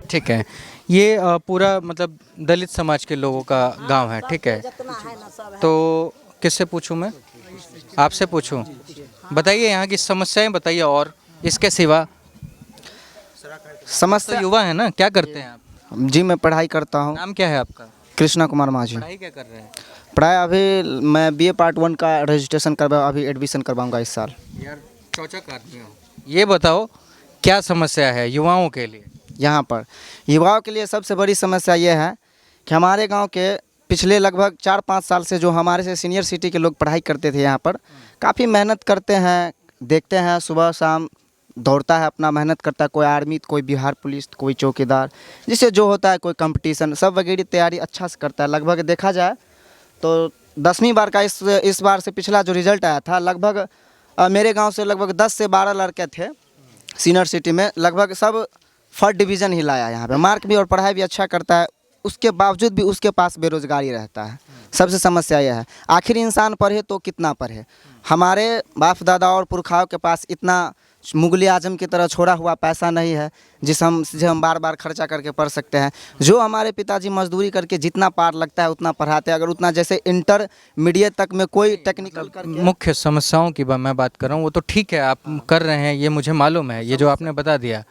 ठीक है। ये पूरा मतलब दलित समाज के लोगों का गांव है, ठीक है। तो किससे पूछूं मैं? आपसे पूछूं? बताइए यहाँ की समस्याएं बताइए, और इसके सिवा। तो समस्या युवा है ना, क्या करते हैं आप? जी मैं पढ़ाई करता हूँ। नाम क्या है आपका? कृष्णा कुमार माझी। पढ़ाई क्या कर रहे हैं? पढ़ाई अभी मैं बीए पार्ट 1 का रजिस्ट्रेशन करवा, अभी एडमिशन करवाऊंगा इस साल। यार चौचक आदमी हो। ये बताओ क्या समस्या है युवाओं के लिए? यहाँ पर युवाओं के लिए सबसे बड़ी समस्या ये है कि हमारे गांव के पिछले लगभग 4-5 साल से जो हमारे से सीनियर सिटी के लोग पढ़ाई करते थे यहाँ पर, काफ़ी मेहनत करते हैं, देखते हैं सुबह शाम दौड़ता है, अपना मेहनत करता है, कोई आर्मी, कोई बिहार पुलिस, कोई चौकीदार, जिससे जो होता है कोई कंपटीशन सब वगैरह तैयारी अच्छा से करता है। लगभग देखा जाए तो 10वीं बार का इस बार से पिछला जो रिज़ल्ट आया था, लगभग मेरे गांव से लगभग 10 से 12 लड़के थे सीनियर सिटी में, लगभग सब फर्स्ट डिवीज़न ही लाया यहाँ पे। मार्क भी और पढ़ाई भी अच्छा करता है, उसके बावजूद भी उसके पास बेरोजगारी रहता है। सबसे समस्या यह है, आखिर इंसान पढ़े तो कितना पढ़े। हमारे बाप दादा और पुरखाओं के पास इतना मुगल आजम की तरह छोड़ा हुआ पैसा नहीं है जिसे हम बार बार खर्चा करके पढ़ सकते हैं। जो हमारे पिताजी मजदूरी करके जितना पार लगता है उतना पढ़ाते हैं। अगर उतना जैसे इंटरमीडिएट तक में कोई टेक्निकल करके मुख्य समस्याओं की मैं बात कर रहा हूँ, वो तो ठीक है आप कर रहे हैं, ये मुझे मालूम है, ये जो आपने बता दिया।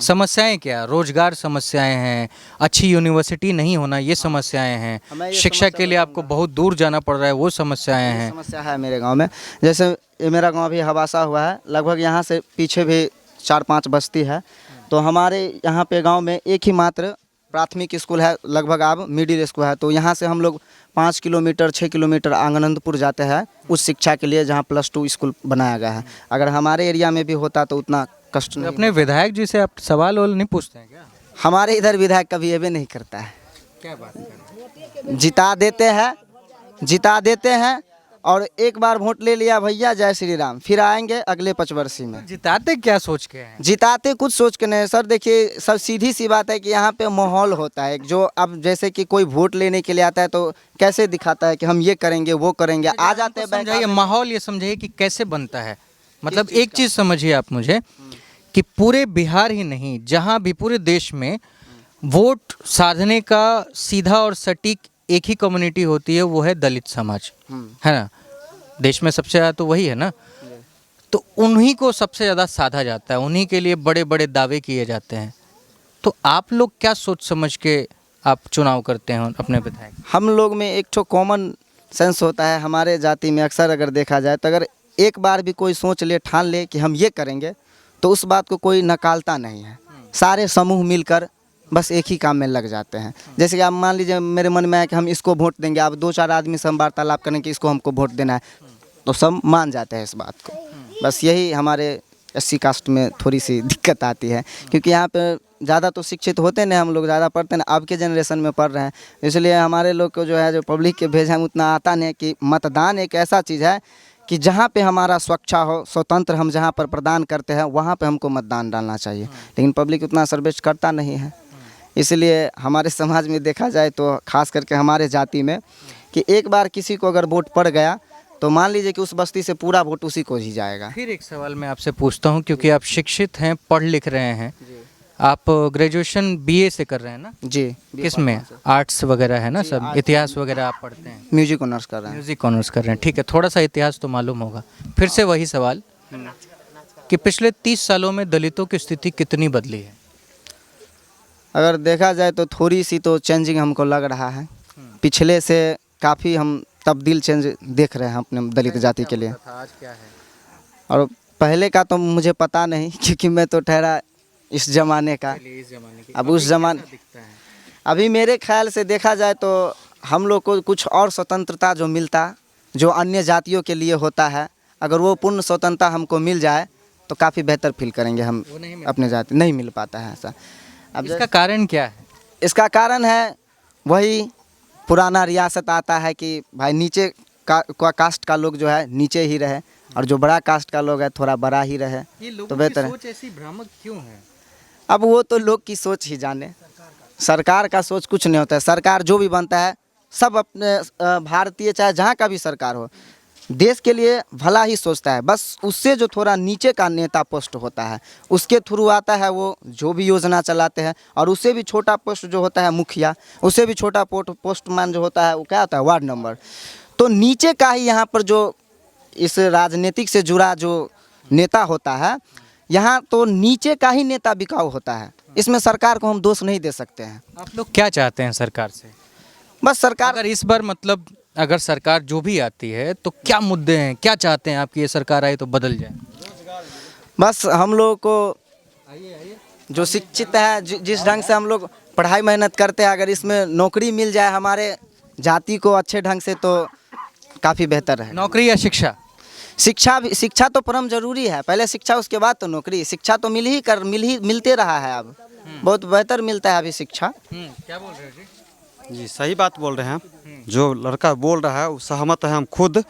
समस्याएं क्या? रोजगार समस्याएं हैं, अच्छी यूनिवर्सिटी नहीं होना ये समस्याएं हैं, शिक्षा के लिए आपको बहुत दूर जाना पड़ रहा है वो समस्याएं हैं। समस्या है मेरे गांव में। जैसे ये मेरा गांव भी हवासा हुआ है, लगभग यहाँ से पीछे भी 4-5 बस्ती है। तो हमारे यहाँ पे गांव में एक ही मात्र प्राथमिक स्कूल है, लगभग अब मिडिल स्कूल है। तो यहाँ से हम लोग 5 किलोमीटर 6 किलोमीटर आंगनंदपुर जाते हैं उस शिक्षा के लिए, जहाँ +2 स्कूल बनाया गया है। अगर हमारे एरिया में भी होता तो उतना कष्ट नहीं। अपने विधायक जी से आप सवाल और नहीं पूछते हैं क्या? हमारे इधर विधायक कभी ये भी नहीं करता है। क्या बात कर रहे हैं? जिता देते हैं और एक बार वोट ले लिया भैया जय श्री राम, फिर आएंगे अगले 5 वर्षी में। जिताते क्या सोच के हैं? जिताते कुछ सोच के नहीं सर। देखिए सब सीधी सी बात है कि यहाँ पे माहौल होता है, जो अब जैसे कि कोई वोट लेने के लिए आता है तो कैसे दिखाता है कि हम ये करेंगे वो करेंगे, आ जाते हैं समझाइए माहौल, ये समझाइए कि कैसे बनता है। मतलब एक चीज़ समझिए आप मुझे, कि पूरे बिहार ही नहीं, जहाँ भी पूरे देश में वोट साधने का सीधा और सटीक एक ही कम्युनिटी होती है, वो है दलित समाज, है ना। देश में सबसे ज़्यादा तो वही है ना। तो उन्हीं को सबसे ज़्यादा साधा जाता है, उन्हीं के लिए बड़े बड़े दावे किए जाते हैं। तो आप लोग क्या सोच समझ के आप चुनाव करते हैं अपने विधायक? हम लोग में एक ठो कॉमन सेंस होता है हमारे जाति में। अक्सर अगर देखा जाए तो अगर एक बार भी कोई सोच ले, ठान ले कि हम ये करेंगे, तो उस बात को कोई नकारता नहीं है। सारे समूह मिलकर बस एक ही काम में लग जाते हैं। जैसे कि आप मान लीजिए मेरे मन में है कि हम इसको वोट देंगे, आप 2-4 आदमी से हम वार्तालाप करें कि इसको हमको वोट देना है, तो सब मान जाते हैं इस बात को। बस यही हमारे SC कास्ट में थोड़ी सी दिक्कत आती है, क्योंकि यहाँ पे ज़्यादा तो शिक्षित होते नहीं, हम लोग ज़्यादा पढ़ते नहीं, अब के जनरेशन में पढ़ रहे हैं। इसलिए हमारे लोग को जो है, जो पब्लिक के भेजा है उतना आता नहीं है कि मतदान एक ऐसा चीज़ है कि जहाँ पे हमारा स्वच्छा हो, स्वतंत्र हम जहाँ पर प्रदान करते हैं वहाँ पे हमको मतदान डालना चाहिए। लेकिन पब्लिक उतना सर्वेश करता नहीं है। इसलिए हमारे समाज में देखा जाए तो खास करके हमारे जाति में, कि एक बार किसी को अगर वोट पड़ गया तो मान लीजिए कि उस बस्ती से पूरा वोट उसी को ही जाएगा। फिर एक सवाल मैं आपसे पूछता हूँ, क्योंकि आप शिक्षित हैं, पढ़ लिख रहे हैं, आप ग्रेजुएशन BA से कर रहे हैं ना? जी। किस में? आर्ट्स वगैरह है ना सब, इतिहास वगैरह आप पढ़ते हैं? म्यूजिक ऑनर्स कर रहे हैं। म्यूजिक ऑनर्स कर रहे हैं, ठीक है। थोड़ा सा इतिहास तो मालूम होगा। फिर से वही सवाल कि पिछले 30 सालों में दलितों की स्थिति कितनी बदली है? अगर देखा जाए तो थोड़ी सी तो चेंजिंग हमको लग रहा है। पिछले से काफ़ी हम तब्दील चेंज देख रहे हैं अपने दलित जाति के लिए। आज क्या है? और पहले का तो मुझे पता नहीं, क्योंकि मैं तो ठहरा इस ज़माने का। इस जमाने की अब उस ज़माने दिखता है। अभी मेरे ख्याल से देखा जाए तो हम लोग को कुछ और स्वतंत्रता जो मिलता, जो अन्य जातियों के लिए होता है, अगर वो पूर्ण स्वतंत्रता हमको मिल जाए तो काफ़ी बेहतर फील करेंगे हम। अपने जाति नहीं मिल पाता है ऐसा। अब इसका कारण क्या है? इसका कारण है वही पुराना रियासत आता है कि भाई नीचे का कास्ट का लोग जो है नीचे ही रहे, और जो बड़ा कास्ट का लोग है थोड़ा बड़ा ही रहे, तो बेहतर है। सोच ऐसी भ्रामक क्यों है? अब वो तो लोग की सोच ही जाने, सरकार का सोच कुछ नहीं होता है। सरकार जो भी बनता है सब अपने भारतीय, चाहे जहाँ का भी सरकार हो, देश के लिए भला ही सोचता है। बस उससे जो थोड़ा नीचे का नेता पोस्ट होता है उसके थ्रू आता है वो जो भी योजना चलाते हैं, और उससे भी छोटा पोस्ट जो होता है मुखिया, उससे भी छोटा पोस्टमैन जो होता है वो क्या होता है, वार्ड नंबर। तो नीचे का ही यहाँ पर जो इस राजनीतिक से जुड़ा जो नेता होता है, यहाँ तो नीचे का ही नेता बिकाऊ होता है। इसमें सरकार को हम दोष नहीं दे सकते हैं। आप लोग क्या चाहते हैं सरकार से? बस सरकार अगर इस बार मतलब अगर सरकार जो भी आती है तो क्या मुद्दे हैं, क्या चाहते हैं आप कि ये सरकार आए तो बदल जाए? बस हम लोगों को जो शिक्षित है, जिस ढंग से हम लोग पढ़ाई मेहनत करते हैं, अगर इसमें नौकरी मिल जाए हमारे जाति को अच्छे ढंग से तो काफ़ी बेहतर है। नौकरी या शिक्षा? शिक्षा तो परम जरूरी है। पहले शिक्षा, उसके बाद तो नौकरी। शिक्षा तो मिलते रहा है, अब बहुत बेहतर मिलता है अभी शिक्षा। क्या बोल रहे हैं जी? जी सही बात बोल रहे हैं हम। जो लड़का बोल रहा है वो सहमत है हम खुद।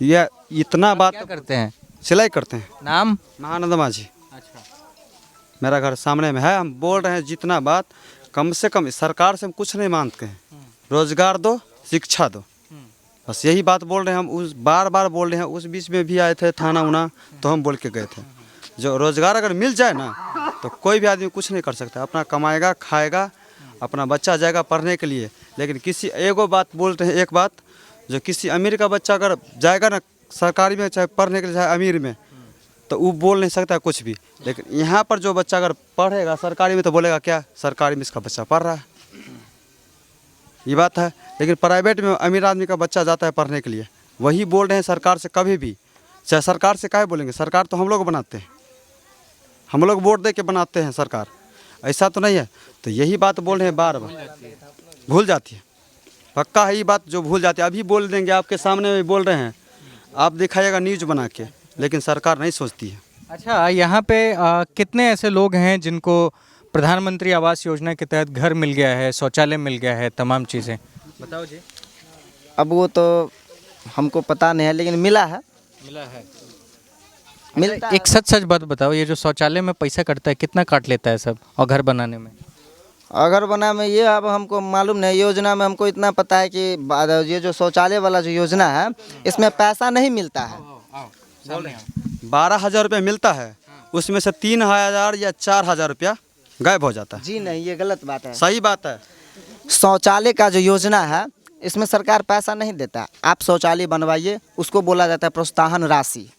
ये इतना बात क्या करते हैं? सिलाई करते हैं। नाम? महानंद माझी। अच्छा। मेरा घर सामने में है। हम बोल रहे हैं जितना बात, कम से कम सरकार से हम कुछ नहीं मांगते हैं। रोजगार दो, शिक्षा दो, बस यही बात बोल रहे हैं हम। उस बार बार बोल रहे हैं। उस बीच में भी आए थे थाना उना, तो हम बोल के गए थे जो रोजगार अगर मिल जाए ना तो कोई भी आदमी कुछ नहीं कर सकता। अपना कमाएगा, खाएगा, अपना बच्चा जाएगा पढ़ने के लिए। लेकिन किसी एगो बात बोलते हैं, एक बात, जो किसी अमीर का बच्चा अगर जाएगा ना सरकारी में, चाहे पढ़ने के लिए चाहे अमीर में, तो वो बोल नहीं सकता कुछ भी। लेकिन यहाँ पर जो बच्चा अगर पढ़ेगा सरकारी में तो बोलेगा क्या, सरकारी में इसका बच्चा पढ़ रहा है, ये बात है। लेकिन प्राइवेट में अमीर आदमी का बच्चा जाता है पढ़ने के लिए, वही बोल रहे हैं सरकार से कभी भी। चाहे सरकार से काहे बोलेंगे, सरकार तो हम लोग बनाते हैं, हम लोग वोट दे के बनाते हैं सरकार, ऐसा तो नहीं है। तो यही बात बोल रहे हैं, बार बार भूल जाती है। पक्का है ये बात, जो भूल जाती है। अभी बोल देंगे, आपके सामने में बोल रहे हैं, आप दिखाइएगा न्यूज बना के, लेकिन सरकार नहीं सोचती है। अच्छा, यहाँ पे कितने ऐसे लोग हैं जिनको प्रधानमंत्री आवास योजना के तहत घर मिल गया है, शौचालय मिल गया है, तमाम चीज़ें बताओ जी? अब वो तो हमको पता नहीं है, लेकिन मिला है। मिला है? मिलता एक सच बात बताओ, ये जो शौचालय में पैसा कटता है कितना काट लेता है सब, और घर बनाने में? अगर बना में ये अब हमको मालूम नहीं। योजना में हमको इतना पता है कि ये जो शौचालय वाला जो योजना है, इसमें पैसा नहीं मिलता है। 12,000 रुपया मिलता है, उसमें से 3,000 या 4,000 रुपया गायब हो जाता है। जी नहीं, ये गलत बात है। सही बात है। शौचालय का जो योजना है, इसमें सरकार पैसा नहीं देता। आप शौचालय बनवाइए, उसको बोला जाता है प्रोत्साहन राशि।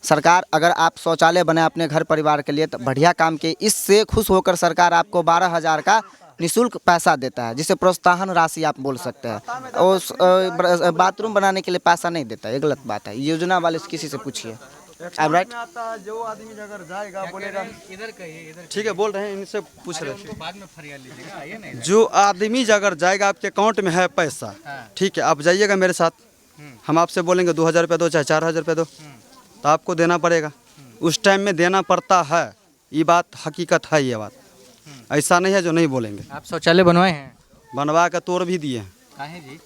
सरकार अगर आप शौचालय बनाए अपने घर परिवार के लिए तो बढ़िया काम के, इससे खुश होकर सरकार आपको 12,000 का निःशुल्क पैसा देता है, जिसे प्रोत्साहन राशि आप बोल सकते हैं। और बाथरूम बनाने के लिए पैसा नहीं देता, ये गलत बात है। योजना वाले से किसी से पूछिए। आप राइट? जो आदमी अगर जाएगा बोलेगा, इधर कहिए, इधर ठीक है, बोल रहे हैं, इनसे पूछ रहे हैं। बाद में फरियाद लीजिएगा, आइए ना। जो आदमी अगर जाएगा, आपके अकाउंट में है पैसा, ठीक है, आप जाइएगा मेरे साथ, हम आपसे बोलेंगे 2,000 रुपया दो, चाहे 4,000 रुपया दो, तो आपको देना पड़ेगा। उस टाइम में देना पड़ता है, ये बात हकीकत है। ये बात ऐसा नहीं है जो नहीं बोलेंगे। आप शौचालय बनवाए हैं? बनवा के तोड़ भी दिए हैं। काहे जी?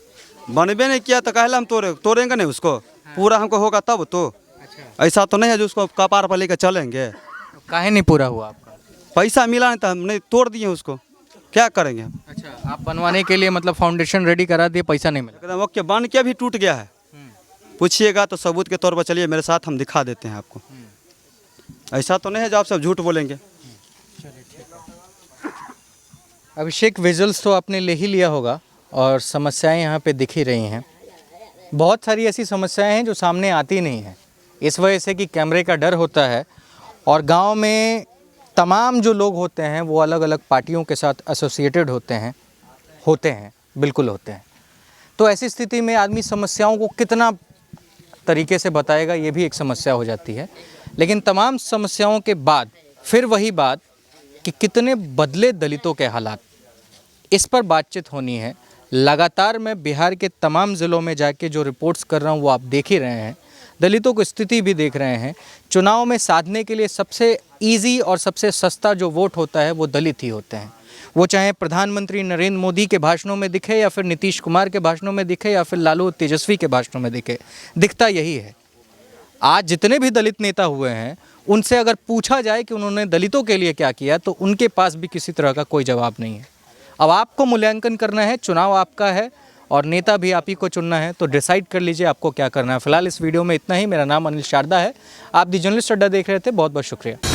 बनबे नहीं किया तो कहला हम तोड़ेंगे नहीं उसको, पूरा हमको होगा तब तो। अच्छा, ऐसा तो नहीं है जो उसको कपार पर लेकर चलेंगे। तो काहे नहीं पूरा हुआ आपका? पैसा मिला नहीं तो हम नहीं तोड़ दिए उसको, क्या करेंगे हम। अच्छा, आप बनवाने के लिए मतलब फाउंडेशन रेडी करा दिए, पैसा नहीं मिला? एकदम ओके, बन के भी टूट गया है। पूछिएगा तो सबूत के तौर पर चलिए मेरे साथ, हम दिखा देते हैं आपको। ऐसा तो नहीं है जो आप सब झूठ बोलेंगे। अभिषेक, विजुअल्स तो आपने ले ही लिया होगा और समस्याएं यहाँ पे दिख ही रही हैं। बहुत सारी ऐसी समस्याएं हैं जो सामने आती नहीं हैं, इस वजह से कि कैमरे का डर होता है। और गांव में तमाम जो लोग होते हैं वो अलग अलग पार्टियों के साथ एसोसिएटेड होते हैं, बिल्कुल होते हैं। तो ऐसी स्थिति में आदमी समस्याओं को कितना तरीके से बताएगा, ये भी एक समस्या हो जाती है। लेकिन तमाम समस्याओं के बाद फिर वही बात कि कितने बदले दलितों के हालात, इस पर बातचीत होनी है। लगातार मैं बिहार के तमाम ज़िलों में जाके जो रिपोर्ट्स कर रहा हूँ वो आप देख ही रहे हैं, दलितों की स्थिति भी देख रहे हैं। चुनाव में साधने के लिए सबसे ईजी और सबसे सस्ता जो वोट होता है वो दलित ही होते हैं। वो चाहे प्रधानमंत्री नरेंद्र मोदी के भाषणों में दिखे, या फिर नीतीश कुमार के भाषणों में दिखे, या फिर लालू तेजस्वी के भाषणों में दिखे, दिखता यही है। आज जितने भी दलित नेता हुए हैं उनसे अगर पूछा जाए कि उन्होंने दलितों के लिए क्या किया, तो उनके पास भी किसी तरह का कोई जवाब नहीं है। अब आपको मूल्यांकन करना है, चुनाव आपका है और नेता भी आप ही को चुनना है, तो डिसाइड कर लीजिए आपको क्या करना है। फिलहाल इस वीडियो में इतना ही। मेरा नाम अनिल शारदा है, आप दी जर्नलिस्ट अड्डा देख रहे थे। बहुत बहुत शुक्रिया।